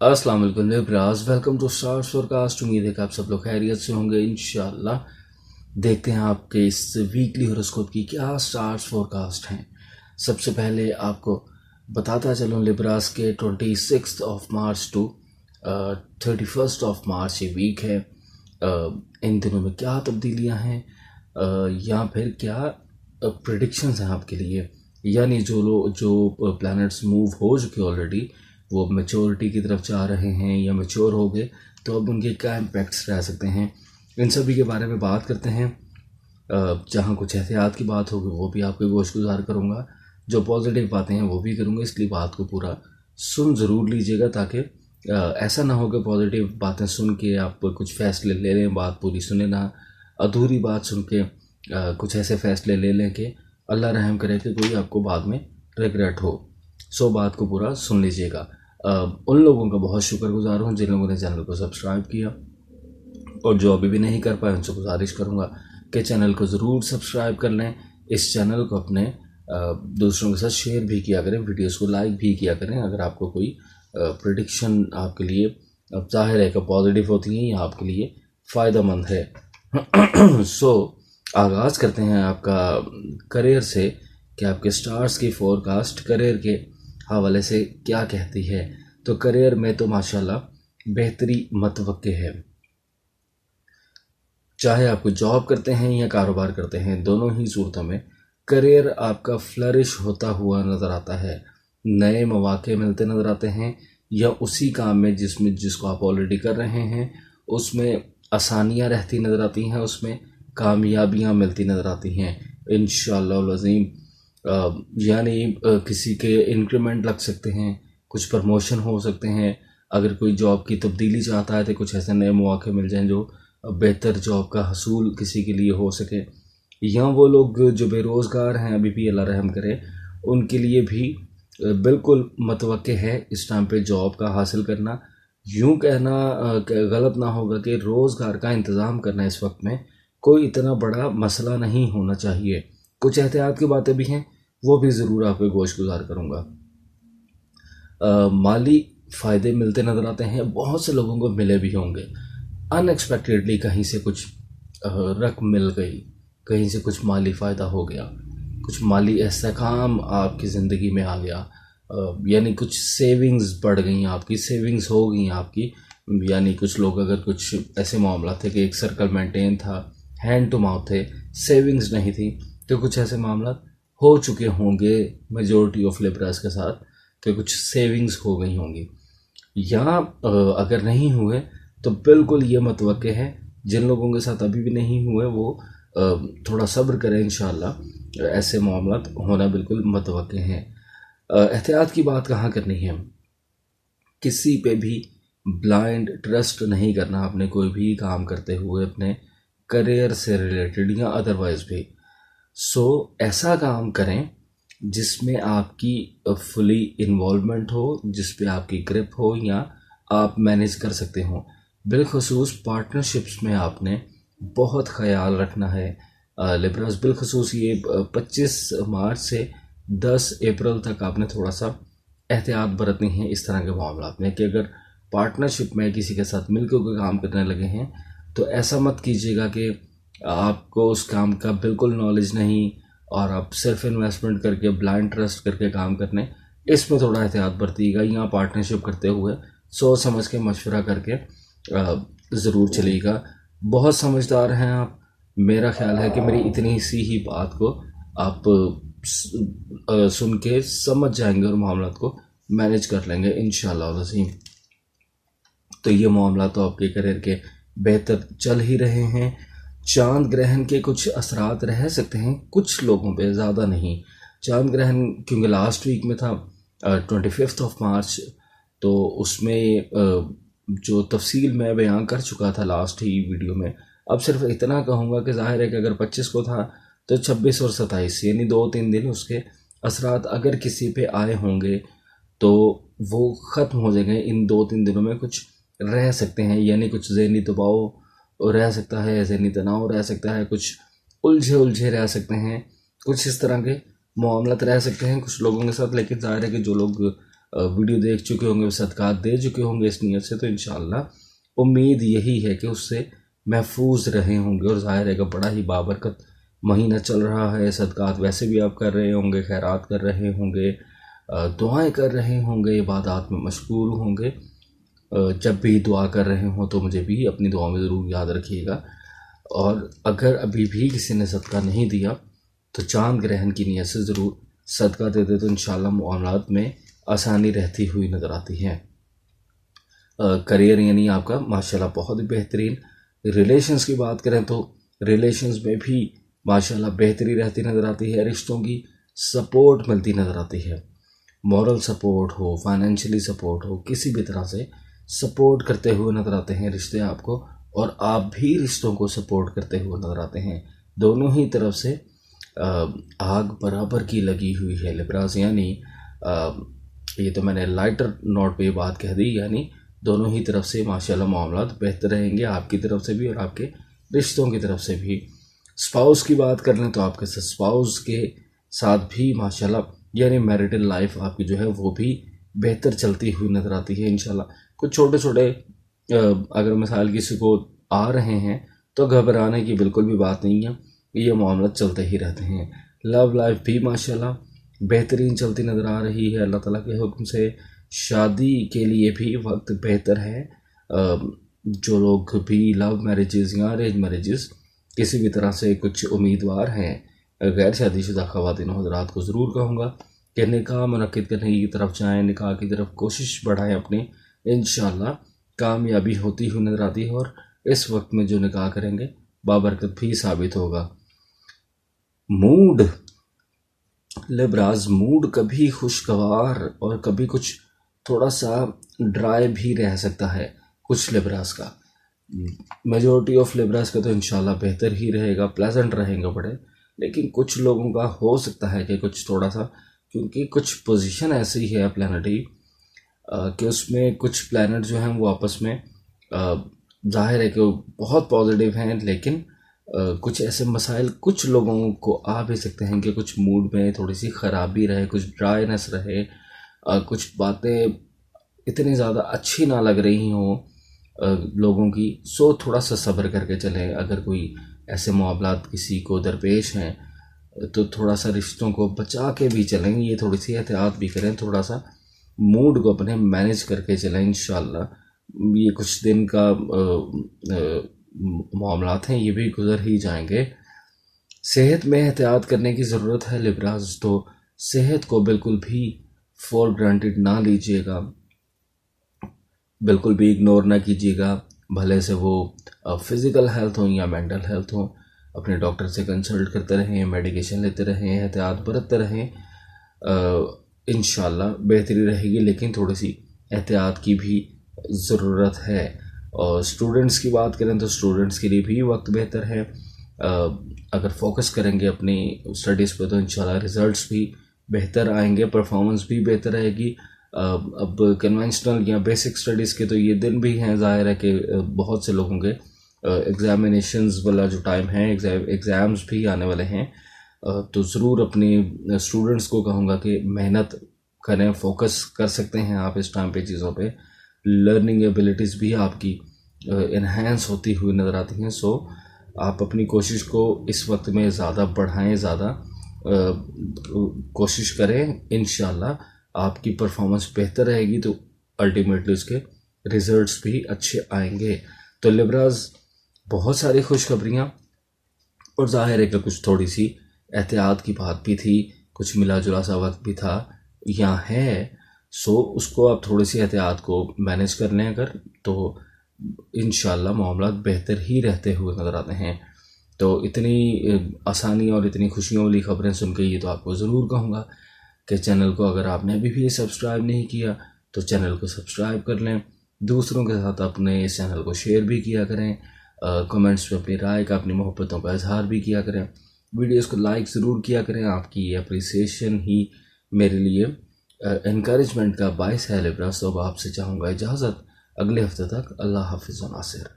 अस्सलाम वालेकुम bros, welcome to Stars Forecast. उम्मीद है कि आप सब लोग खैरियत से होंगे इंशाल्लाह। देखते हैं आपके इस वीकली हॉरोस्कोप की क्या स्टार्स फोरकास्ट हैं। सबसे पहले आपको बताता चलूँ लिब्रास के 26 टू 31 मार्च ये वीक है। इन दिनों में क्या तब्दीलियां हैं या फिर क्या प्रिडिक्शंस हैं आपके लिए, यानी जो प्लैनेट्स मूव हो चुके ऑलरेडी वो मेच्योरिटी की तरफ जा रहे हैं या मेच्योर हो गए, तो अब उनके क्या इम्पैक्ट्स रह सकते हैं, इन सभी के बारे में बात करते हैं। जहाँ कुछ एहतियात की बात होगी वो भी आपके गोशगुजार करूँगा, जो पॉजिटिव बातें हैं वो भी करूँगा। इसलिए बात को पूरा सुन ज़रूर लीजिएगा ताकि ऐसा ना हो कि पॉजिटिव बातें सुन के आप कुछ फ़ैसले ले लें, बात पूरी सुने ना, अधूरी बात सुन के कुछ ऐसे फ़ैसले ले लें कि अल्लाह रहम करे कि कोई आपको बाद में रिग्रेट हो। सो बात को पूरा सुन लीजिएगा। उन लोगों का बहुत शुक्रगुजार हूँ जिन लोगों ने चैनल को सब्सक्राइब किया, और जो अभी भी नहीं कर पाए उनसे गुजारिश करूँगा कि चैनल को ज़रूर सब्सक्राइब कर लें। इस चैनल को अपने दूसरों के साथ शेयर भी किया करें, वीडियोस को लाइक भी किया करें। अगर आपको कोई प्रेडिक्शन आपके लिए अब जाहिर है कि पॉजिटिव होती हैं या आपके लिए फ़ायदेमंद है। सो आगाज़ करते हैं आपका करियर से कि आपके स्टार्स की फोरकास्ट करियर के हवाले से क्या कहती है। तो करियर में तो माशाल्लाह बेहतरी मतवक्के है। चाहे आप कोई जॉब करते हैं या कारोबार करते हैं, दोनों ही सूरतों में करियर आपका फ्लरिश होता हुआ नज़र आता है। नए मौके मिलते नज़र आते हैं, या उसी काम में जिसको आप ऑलरेडी कर रहे हैं उसमें आसानियाँ रहती नज़र आती हैं, उसमें कामयाबियाँ मिलती नज़र आती हैं इंशाअल्लाह अज़ीम। यानी किसी के इंक्रीमेंट लग सकते हैं, कुछ प्रमोशन हो सकते हैं। अगर कोई जॉब की तब्दीली चाहता है तो कुछ ऐसे नए मौके मिल जाएं जो बेहतर जॉब का हसूल किसी के लिए हो सके। या वो लोग जो बेरोज़गार हैं अभी भी अल्लाह रहम करे, उनके लिए भी बिल्कुल मतवक्के है इस टाइम पे जॉब का हासिल करना। यूँ कहना गलत ना होगा कि रोज़गार का इंतज़ाम करना इस वक्त में कोई इतना बड़ा मसला नहीं होना चाहिए। कुछ एहतियात की बातें भी हैं, वो भी ज़रूर आपको गोशगुजार करूँगा। माली फ़ायदे मिलते नज़र आते हैं, बहुत से लोगों को मिले भी होंगे। अनएक्सपेक्टेडली कहीं से कुछ रकम मिल गई, कहीं से कुछ माली फ़ायदा हो गया, कुछ माली इस्तेहकाम आपकी ज़िंदगी में आ गया, यानी कुछ सेविंग्स बढ़ गई, आपकी सेविंग्स हो गई आपकी। यानी कुछ लोग अगर कुछ ऐसे मामला थे कि एक सर्कल मेंटेन था, हैंड टू माउथ थे, सेविंग्स नहीं थी, तो कुछ ऐसे मामला हो चुके होंगे मेजॉरिटी ऑफ लिब्रास के साथ कि कुछ सेविंग्स हो गई होंगी। या अगर नहीं हुए तो बिल्कुल ये मतवक्के है, जिन लोगों के साथ अभी भी नहीं हुए वो थोड़ा सब्र करें इंशाल्लाह, ऐसे मामला होना बिल्कुल मतवक्के हैं। एहतियात की बात कहाँ करनी है, किसी पे भी ब्लाइंड ट्रस्ट नहीं करना आपने कोई भी काम करते हुए, अपने करियर से रिलेटेड या अदरवाइज भी। सो ऐसा काम करें जिसमें आपकी फुली इन्वॉल्वमेंट हो, जिस पे आपकी ग्रिप हो या आप मैनेज कर सकते हो। बिलखसूस पार्टनरशिप्स में आपने बहुत ख्याल रखना है लिब्रास। बिलखसूस ये 25 मार्च से 10 अप्रैल तक आपने थोड़ा सा एहतियात बरतनी है इस तरह के मामला में कि अगर पार्टनरशिप में किसी के साथ मिलकर कोई काम करने लगे हैं तो ऐसा मत कीजिएगा कि आपको उस काम का बिल्कुल नॉलेज नहीं और आप सिर्फ इन्वेस्टमेंट करके ब्लाइंड ट्रस्ट करके काम करने, इसमें थोड़ा एहतियात बरतिएगा। या पार्टनरशिप करते हुए सोच समझ के मशवरा करके ज़रूर चलिएगा। बहुत समझदार हैं आप, मेरा ख्याल है कि मेरी इतनी सी ही बात को आप सुन के समझ जाएंगे और मामला को मैनेज कर लेंगे इंशाअल्लाह वसीम। तो ये मामला तो आपके करियर के बेहतर चल ही रहे हैं। चांद ग्रहण के कुछ असरात रह सकते हैं कुछ लोगों पे, ज़्यादा नहीं। चांद ग्रहण क्योंकि लास्ट वीक में था 25 मार्च, तो उसमें जो तफसील मैं बयान कर चुका था लास्ट ही वीडियो में। अब सिर्फ इतना कहूँगा कि जाहिर है कि अगर 25 को था तो 26 और 27 यानी 2-3 दिन उसके असरात अगर किसी पे आए होंगे तो वो ख़त्म हो जाएंगे। इन 2-3 दिनों में कुछ रह सकते हैं, यानी कुछ ज़हनी दबाव रह सकता है, ज़हनी तनाव रह सकता है, कुछ उलझे रह सकते हैं, कुछ इस तरह के मामला रह सकते हैं कुछ लोगों के साथ। लेकिन ज़ाहिर है कि जो लोग वीडियो देख चुके होंगे, सदक़ात दे चुके होंगे इस नीयत से, तो इंशाअल्लाह उम्मीद यही है कि उससे महफूज रहे होंगे। और ज़ाहिर है कि बड़ा ही बाबरकत महीना चल रहा है, सदक़ात वैसे भी आप कर रहे होंगे, खैरात कर रहे होंगे, दुआएं कर रहे होंगे, इबादत में मशगूल होंगे। जब भी दुआ कर रहे हों तो मुझे भी अपनी दुआ में ज़रूर याद रखिएगा। और अगर अभी भी किसी ने सदका नहीं दिया तो चांद ग्रहण की नीयत से ज़रूर सदका दे दे, तो इंशाअल्लाह मामलात में आसानी रहती हुई नज़र आती है। करियर यानी आपका माशाल्लाह बहुत ही बेहतरीन। रिलेशंस की बात करें तो रिलेशंस में भी माशाल्लाह बेहतरी रहती नज़र आती है। रिश्तों की सपोर्ट मिलती नज़र आती है। मॉरल सपोर्ट हो, फाइनेंशियली सपोर्ट हो, किसी भी तरह से सपोर्ट करते हुए नज़र आते हैं रिश्ते आपको, और आप भी रिश्तों को सपोर्ट करते हुए नज़र आते हैं। दोनों ही तरफ से आग बराबर की लगी हुई है लिब्रास, यानी ये तो मैंने लाइटर नोट पे बात कह दी, यानी दोनों ही तरफ से माशाल्लाह मामलात बेहतर रहेंगे, आपकी तरफ से भी और आपके रिश्तों की तरफ से भी। स्पाउस की बात कर लें तो आपके स्पाउस के साथ भी माशाल्लाह यानी मैरिटल लाइफ आपकी जो है वो भी बेहतर चलती हुई नज़र आती है इंशाल्लाह। कुछ छोटे छोटे अगर मिसाल किसी को आ रहे हैं तो घबराने की बिल्कुल भी बात नहीं है, ये मामला चलते ही रहते हैं। लव लाइफ भी माशाल्लाह बेहतरीन चलती नज़र आ रही है। अल्लाह ताला के हुक्म से शादी के लिए भी वक्त बेहतर है। जो लोग भी लव मैरिजेज़ या अरेंज मैरिजेज़ किसी भी तरह से कुछ उम्मीदवार हैं, गैर शादीशुदा ख़वातीन हज़रात को ज़रूर कहूँगा कि निकाह मुनक्किद करने की तरफ जाएँ, निकाह की तरफ कोशिश बढ़ाएँ अपनी, इंशाअल्लाह कामयाबी होती हुई नज़र आती है। और इस वक्त में जो निकाह करेंगे बाबरकत भी साबित होगा। मूड लिब्रास, मूड कभी खुशगवार और कभी कुछ थोड़ा सा ड्राई भी रह सकता है कुछ लिब्रास का। मेजॉरिटी ऑफ लिब्रास का तो इंशाल्लाह बेहतर ही रहेगा, प्लेजेंट रहेंगे बड़े। लेकिन कुछ लोगों का हो सकता है कि कुछ थोड़ा सा, क्योंकि कुछ पोजीशन ऐसी है प्लैनेटरी कि उसमें कुछ प्लैनेट जो हैं वो आपस में जाहिर है कि वो बहुत पॉजिटिव हैं, लेकिन कुछ ऐसे मसाइल कुछ लोगों को आ भी सकते हैं कि कुछ मूड में थोड़ी सी ख़राबी रहे, कुछ ड्राइनेस रहे, कुछ बातें इतनी ज़्यादा अच्छी ना लग रही हों लोगों की। सो थोड़ा सा सब्र करके चलें। अगर कोई ऐसे मामलात किसी को दरपेश हैं तो थोड़ा सा रिश्तों को बचा के भी चलें, ये थोड़ी सी एहतियात भी करें, थोड़ा सा मूड को अपने मैनेज करके चलें। इंशाल्लाह ये कुछ दिन का मामलात हैं, ये भी गुजर ही जाएंगे। सेहत में एहतियात करने की ज़रूरत है लिब्रास, तो सेहत को बिल्कुल भी फॉर ग्रांटेड ना लीजिएगा, बिल्कुल भी इग्नोर ना कीजिएगा। भले से वो फिज़िकल हेल्थ हो या मेंटल हेल्थ हो, अपने डॉक्टर से कंसल्ट करते रहें, मेडिकेशन लेते रहें, एहतियात बरतते रहें। इंशाल्लाह बेहतरी रहेगी, लेकिन थोड़ी सी एहतियात की भी ज़रूरत है। और स्टूडेंट्स की बात करें तो स्टूडेंट्स के लिए भी वक्त बेहतर है। अगर फोकस करेंगे अपनी स्टडीज़ पे तो इंशाल्लाह रिज़ल्ट्स भी बेहतर आएंगे, परफॉर्मेंस भी बेहतर रहेगी। अब कन्वेंशनल या बेसिक स्टडीज़ के तो ये दिन भी हैं, ज़ाहिर है कि बहुत से लोगों के एग्ज़ामिनेशंस वाला जो टाइम है, एग्ज़ाम्स भी आने वाले हैं। तो ज़रूर अपने स्टूडेंट्स को कहूँगा कि मेहनत करें, फोकस कर सकते हैं आप इस टाइम पे चीज़ों पे। लर्निंग एबिलिटीज़ भी आपकी इन्हेंस होती हुई नज़र आती हैं। सो आप अपनी कोशिश को इस वक्त में ज़्यादा बढ़ाएं, ज़्यादा कोशिश करें। इंशाल्लाह आपकी परफॉर्मेंस बेहतर रहेगी तो अल्टीमेटली उसके रिजल्ट्स भी अच्छे आएंगे। तो लिब्रास, बहुत सारी खुशखबरियाँ और ज़ाहिर है कि कुछ थोड़ी सी एहतियात की बात भी थी, कुछ मिला जुला सा वक्त भी था या है। सो उसको आप थोड़ी सी एहतियात को मैनेज कर लें अगर, तो इंशाल्लाह मामलात बेहतर ही रहते हुए नज़र आते हैं। तो इतनी आसानी और इतनी खुशियों वाली खबरें सुन के ये तो आपको ज़रूर कहूँगा कि चैनल को अगर आपने अभी भी सब्सक्राइब नहीं किया तो चैनल को सब्सक्राइब कर लें, दूसरों के साथ अपने इस चैनल को शेयर भी किया करें, कमेंट्स में अपनी राय का, अपनी मोहब्बतों का इजहार भी किया करें, वीडियोस को लाइक ज़रूर किया करें। आपकी ये अप्रिसिएशन ही मेरे लिए इनकरेजमेंट का बायस है लिब्रास। तो अब आपसे चाहूँगा इजाज़त, अगले हफ्ते तक अल्लाह हाफिज़ व नासिर।